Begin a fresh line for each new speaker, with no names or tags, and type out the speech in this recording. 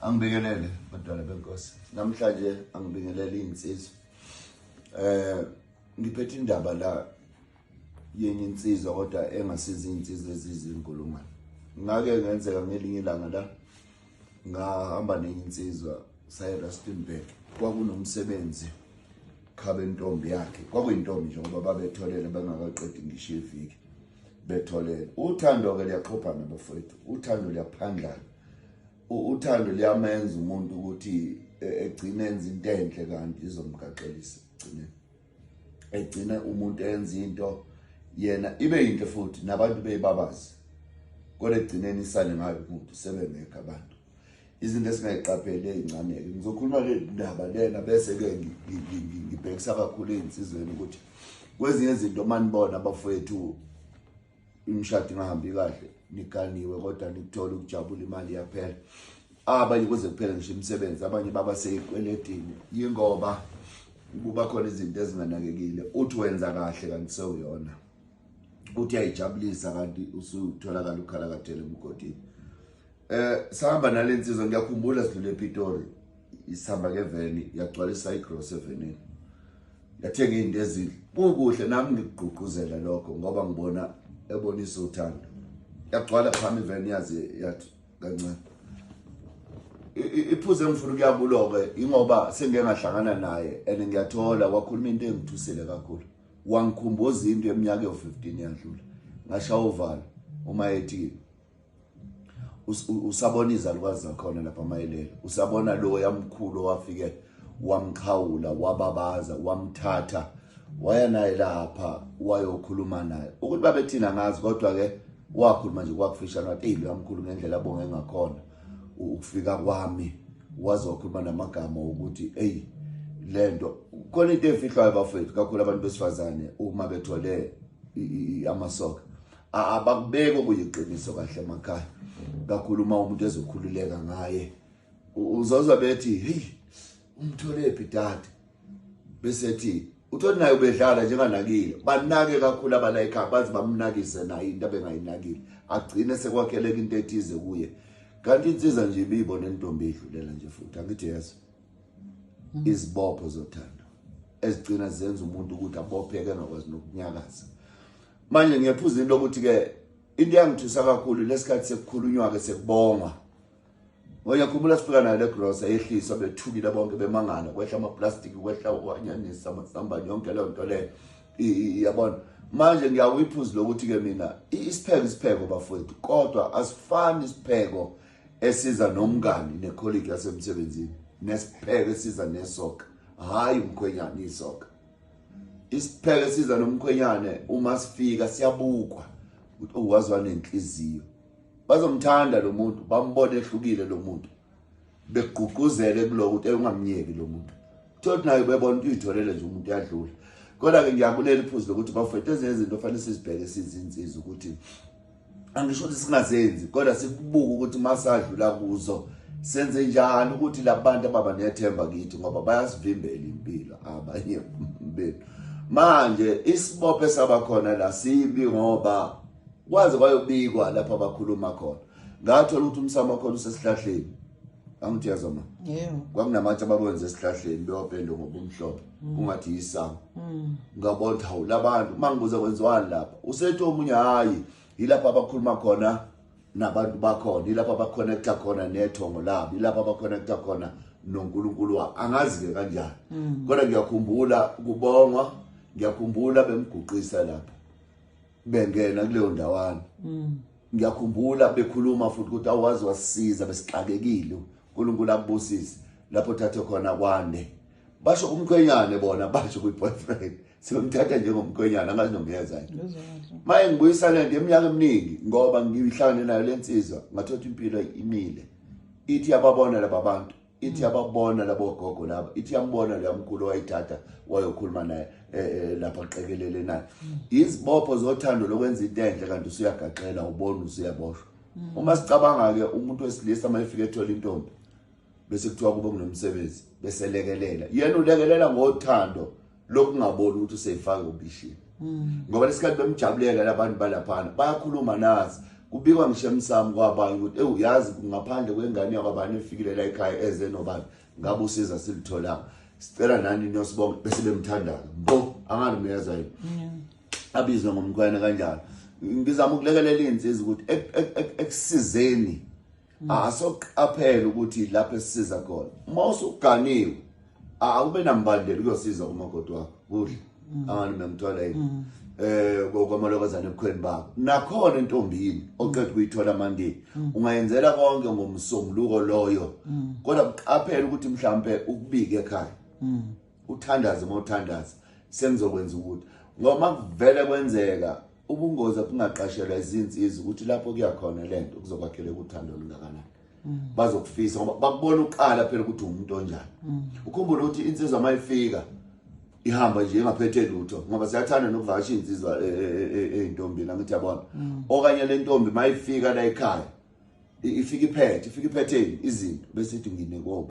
Angibingelele badala benkosi. Namhlanje angibingelele insizwa. Ngiphethe indaba la yenye insizwa kodwa engasiza insizwa ezizinkulungwane. Ngake ngenzeka ngelinye ilanga la ngahamba nenye insizwa saya Rustenburg. Kwakunomsebenzi khabe intombi yakhe. Kwakuyintombi nje ngoba babetholele bengakaqedi ngisho iviki. Betholele. Uthando ke luyaxhophana bafowethu. Uthando luyaphandlana. Uthando liyamenza umuntu ukuthi egcine enza into enhle kanti izomgaqelisa egcina umuntu enza into yena ibe yinhle futhi nabantu beyibabazi kodwa egcineni isale ngayo umuntu sebengekho abantu izinto esingayiqaphele ezincane ke ngizokhuluma le ndaba lena bese ke ngibhekisa kakhulu insizweni ukuthi kwezinye izinto manibona abafowethu imshado ingahambi kahle nikaniwe kodwa nikuthola ukujabula imali yaphela abanye kuze kuphela ngisho imisebenzi abanye baba seyikweletini yingoba kuba khona izinto ezinganakekile uthi wenza kahle kanti sewuyona uthi ayijabulisa kanti usutholakala ukhala kathele emgodini sahamba nalensizwa ngiyakhumbula sidlule ePitori isihamba ngeveni yagcwalisa igross evenini yathenga izinto ezidle kuhle nami ngigqugquzela lokho ngoba ngibona ebonisa uthando yagcwala phami iveni yathi kancane iphuze ngifuna ukuyabuloke ingoba sengeke ngahlangana naye and ngiyathola kwakhuluma into engithusile kakhulu wangikhumbuza into eminyaka yo15 yadlula ngashaya uvalo uma ethi usabona izalukazi zakhona lapha mayelelo usabona lo yamkhulu wafike wamkhawula wababaza wamthatha waya naye lapha wayokhuluma naye ukuthi babethina ngazi kodwa ke wakhuluma nje kwakufishana wathi lo yamkhulu ngendlela abonge ngakhona ukufika kwami wazokhuluma namagama ukuthi lento khona into efihlwayo bafethu kakhulu abantu besifazane uma bethole amasoka abakubeka kuyiqiniso kahle emakhaya kakhulu uma umuntu ezokhululeka ngaye uzozwa bethi umthole epidade bese ethi uthoni naye ubedlala njenganakile banake kakhulu abala ekhaya bazi bamnakise naye into abengayinakile agcine sekwakheleka into ethize kuye kanti insizwa nje ibibone intombi idlulela nje futhi angithi yazi izibopho zothando ezigcina zenza umuntu ukuthi abopheke ngakwazi nokunyakaza manje ngiyaphuza into ukuthi ke into yangithusa kakhulu lesikhathi sekukhulunywa ke sekubonga ngiyakhumbula sifika nayo le gross ayehliswa bethukile bonke bemangala kwehla amaplastic kwehla wanyanisa amasamba yonke leyo nto le yabona manje ngiyawiphuza lokuthi ke mina isipheko bafowethu kodwa asifani isipheko esiza nomngani necolleague yasemsebenzini nesipheko esiza nesoka hayi umkhwenyana isoka isipheko esiza nomkhwenyane uma sifika siyabukwa ukuthi uwazwa nenhliziyo bazomthanda lo muntu bambone ehlukile lo muntu begqugquzele kuloko ukuthi ungamnyeki lo muntu thothi naye bebona ukuthi uyitholele nje umuntu yadlula kodwa ke ngiyakulela iphuzu lokuthi bafethu ezinye izinto fanele sizibheke sizinsiza ukuthi angisho ukuthi singazenzi kodwa sikubuka ukuthi masadlula kuzo senze njani ukuthi labantu ababa nethemba kithi ngoba bayasivimbela impilo abanye bethu manje isibophe sabakhona la sibi ngoba kwaze kwayobikwa lapha abakhuluma khona ngathola ukuthi umsamo wakho usesihlahleni angithi yazoma yebo kwakunamatshe ababonze esihlahleni beyopenda ngobumhlophe kungathi yisamo ngabona hawu labantu mangibuza kwenziwani lapha usethi omunye hayi yilapha abakhuluma khona nabantu bakhona yilapha abaconnecta khona nethongo labo yilapha abaconnecta khona noNkulunkulu wabo angazi ke kanjani kodwa ngiyakhumbula kubongwa ngiyakhumbula bemguqisa lapha bengena kuleyo ndawana ngiyakhumbula bekhuluma futhi ukuthi awazi wasisiza besixakekile uNkulunkulu akubusise lapho thathe khona kwande basho umkhwenyane bona basho kuyiboyfriend sebemthatha njengomkhwenyane angazi nomyeza maye ngibuyisana nje eminyaka eminingi ngoba ngiyihlangane nayo lensizwa ngathothi impilo imile ithi yababona laba bantu ithi yababona labo gogo laba ithi yambona lo mkhulu wayithatha wayokhuluma naye lapha qekelele naye izibopho zothando lokwenza into enhle kanti usuyagaxela ubona usuyaboshwa uma sicabanga ke umuntu wesilisa mayefika ethola intombi bese kuthiwa kube kunomsebenzi bese lekelela yena ulekelela ngothando lokungaboni ukuthi useyifaka ubishini ngoba lesikhathi bemjabulela labantu balaphana bayakhuluma nazi kubikwa ngisho emsamo kwabanye ukuthi uyazi ngaphandle kwengane yakwabani efikile la ekhaya eze nobani ngabe usiza silitholanga sicela nani niyosibonga bese bemthandaza mbo angani miyezwa yini abizwe ngomkhwena kanjalo ngizama ukulekelela insizwa ukuthi ekusizeni asoqaphela ukuthi lapho esisiza khona mawusuganiwe awube nambandela uyosiza umakoti wakho kuhle angani memthola yini kwamalokazana ebukhweni bakho nakhona entombini oqeda ukuyithola manje ungayenzela konke ngomsombuluko loyo kodwa uqaphela ukuthi mhlambe ukubika ekhaya uthandaze mawuthandaza sengizokwenza ukuthi ngoba kuvele kwenzeka ubungozi obungaqashelwa izinsizwa ukuthi lapho kuyakhona lento kuzokwakhela ukuthanda olungakanani bazokufisa ngoba bakubona uqala phela ukuthi umuntu onjani ukhumbule ukuthi insizwa mayifika ihamba nje engaphethe lutho ngoba siyathanda nokuvakasha insizwa eintombini angithi yabona okanye le ntombi mayifika la ekhaya ifika iphethe izinto bese ithi ngine